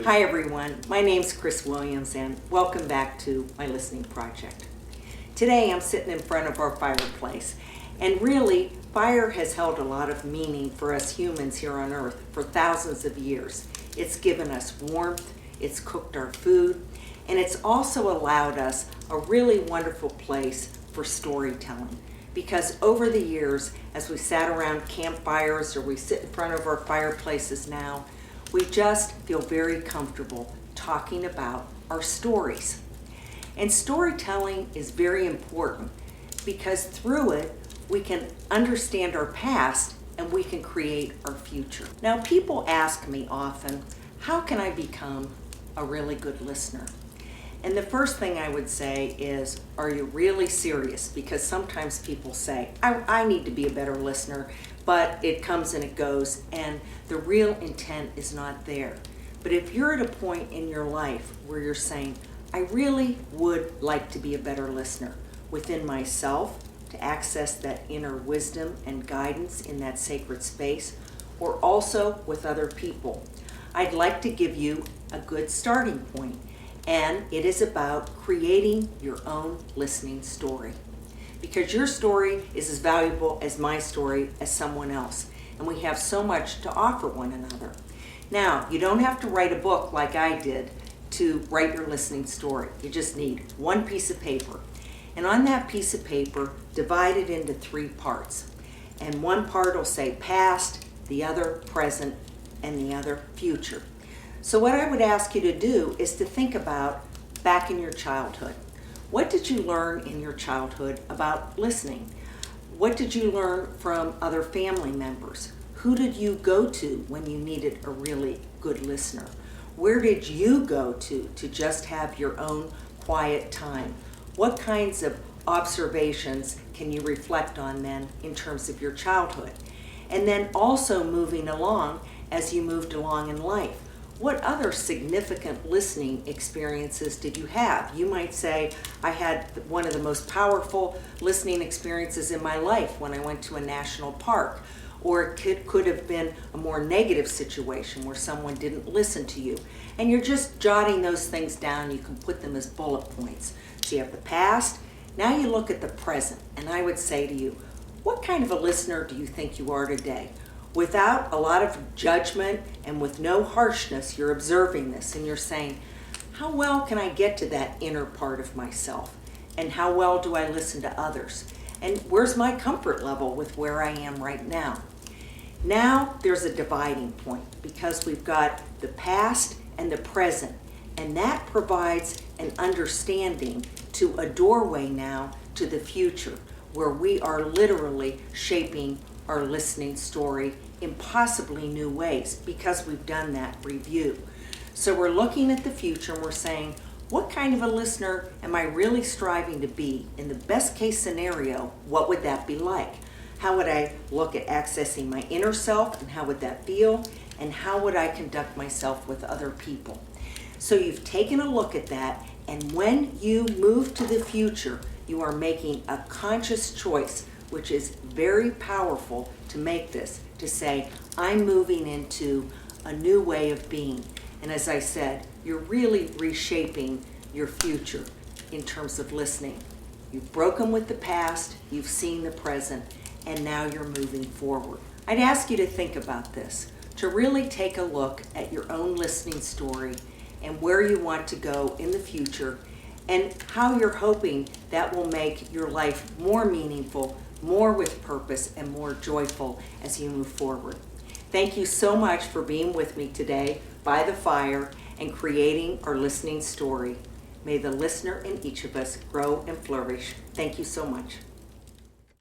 Hi everyone, my name's Chris Williams and welcome back to my listening project. Today I'm sitting in front of our fireplace, and really fire has held a lot of meaning for us humans here on earth for thousands of years. It's given us warmth, it's cooked our food, and it's also allowed us a really wonderful place for storytelling. Because over the years, as we sat around campfires or we sit in front of our fireplaces now, we just feel very comfortable talking about our stories. And storytelling is very important because through it, we can understand our past and we can create our future. Now, people ask me often, how can I become a really good listener? And the first thing I would say is, are you really serious? Because sometimes people say, I need to be a better listener, but it comes and it goes, and the real intent is not there. But if you're at a point in your life where you're saying, I really would like to be a better listener within myself to access that inner wisdom and guidance in that sacred space, or also with other people, I'd like to give you a good starting point. And it is about creating your own listening story. Because your story is as valuable as my story as someone else. And we have so much to offer one another. Now, you don't have to write a book like I did to write your listening story. You just need one piece of paper. And on that piece of paper, divide it into 3 parts. And one part will say past, the other present, and the other future. So what I would ask you to do is to think about back in your childhood. What did you learn in your childhood about listening? What did you learn from other family members? Who did you go to when you needed a really good listener? Where did you go to just have your own quiet time? What kinds of observations can you reflect on then in terms of your childhood? And then also moving along as you moved along in life. What other significant listening experiences did you have? You might say, I had one of the most powerful listening experiences in my life when I went to a national park. Or it could have been a more negative situation where someone didn't listen to you. And you're just jotting those things down. You can put them as bullet points. So you have the past. Now you look at the present. And I would say to you, what kind of a listener do you think you are today? Without a lot of judgment and with no harshness, you're observing this and you're saying, how well can I get to that inner part of myself? And how well do I listen to others? And where's my comfort level with where I am right now? Now there's a dividing point because we've got the past and the present, and that provides an understanding to a doorway now to the future where we are literally shaping our listening story in possibly new ways because we've done that review. So we're looking at the future and we're saying, what kind of a listener am I really striving to be? In the best case scenario, what would that be like? How would I look at accessing my inner self and how would that feel? And how would I conduct myself with other people? So you've taken a look at that, and when you move to the future, you are making a conscious choice, which is very powerful to make this, to say, I'm moving into a new way of being. And as I said, you're really reshaping your future in terms of listening. You've broken with the past, you've seen the present, and now you're moving forward. I'd ask you to think about this, to really take a look at your own listening story and where you want to go in the future and how you're hoping that will make your life more meaningful, more with purpose, and more joyful as you move forward. Thank you so much for being with me today by the fire and creating our listening story. May the listener in each of us grow and flourish. Thank you so much.